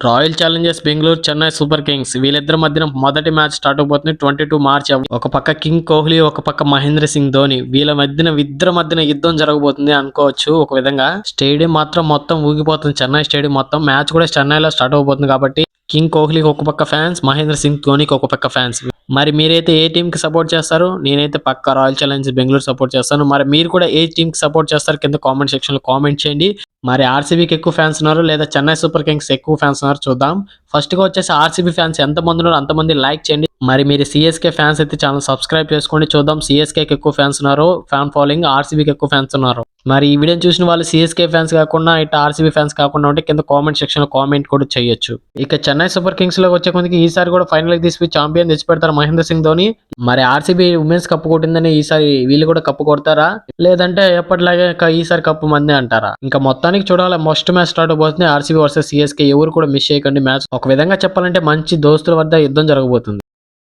Royal Challengers Bengaluru, Chennai super Kings వీళ్ళిద్దరి మధ్యన మొదటి మ్యాచ్ స్టార్ట్ అవబోతుంది 22 మార్చ్. ఒక పక్క కింగ్ కోహ్లీ, ఒక పక్క మహేంద్ర సింగ్ ధోని. ఇద్దరి మధ్యన యుద్ధం జరగబోతుంది అనుకోవచ్చు. ఒక విధంగా స్టేడియం మాత్రం మొత్తం ఊగిపోతుంది. చెన్నై స్టేడియం మొత్తం. మ్యాచ్ కూడా చెన్నైలో స్టార్ట్ అవబోతుంది కాబట్టి కింగ్ కోహ్లీకి ఒక పక్క ఫ్యాన్స్, మహేంద్ర సింగ్ ధోనికి ఒక పక్క ఫ్యాన్స్. మరి మీరైతే ఏ టీం కి సపోర్ట్ చేస్తారు? నేనైతే పక్క రాయల్ ఛాలెంజర్స్ బెంగళూరు సపోర్ట్ చేస్తాను. మరి మీరు కూడా ఏ టీం కి సపోర్ట్ చేస్తారు? కింద కామెంట్ సెక్షన్ లో కామెంట్ చేయండి. మరి ఆర్సీబీకి ఎక్కువ ఫ్యాన్స్ ఉన్నారు లేదా చెన్నై సూపర్ కింగ్స్ ఎక్కువ ఫ్యాన్స్ ఉన్నారు చూద్దాం. ఫస్ట్ గా వచ్చేసి ఆర్సీబీ ఫ్యాన్స్ ఎంత మంది ఉన్నారు అంతమంది లైక్ చేయండి. మరి మీరు సిఎస్కే ఫ్యాన్స్ అయితే ఛానల్ సబ్స్క్రైబ్ చేసుకోండి. చూద్దాం సిఎస్కేకి ఎక్కువ ఫ్యాన్స్ ఉన్నారు, ఫ్యాన్ ఫాలోయింగ్, ఆర్సీబీకి ఎక్కువ ఫ్యాన్స్ ఉన్నారు. మరి ఈ వీడియో చూసిన వాళ్ళు సిఎస్కే ఫ్యాన్స్ కాకుండా ఇట్లా ఆర్సీబీ ఫ్యాన్స్ కాకుండా ఉంటే కింద కామెంట్ సెక్షన్ లో కామెంట్ కూడా చేయొచ్చు. ఇక చెన్నై సూపర్ కింగ్స్ లో వచ్చే కొందికి ఈసారి కూడా ఫైనల్ కి తీసుకుని ఛాంపియన్ తెచ్చి పెడతారు మహేంద్ర సింగ్ ధోని. మరి ఆర్సీబీ ఉమెన్స్ కప్పు కొట్టిందని ఈసారి వీళ్ళు కూడా కప్పు కొడతారా, లేదంటే ఎప్పటిలాగే ఈసారి కప్పు మందే అంటారా? ఇంకా మొత్తానికి చూడాలి. మస్ట్ మ్యాచ్ స్టార్ట్ అవబోతుంది ఆర్సీబీ వర్సెస్ సిఎస్కే. ఎవరు కూడా మిస్ చేయకండి మ్యాచ్. ఒక విధంగా చెప్పాలంటే మంచి దోస్తుల వద్ద యుద్ధం జరగబోతుంది.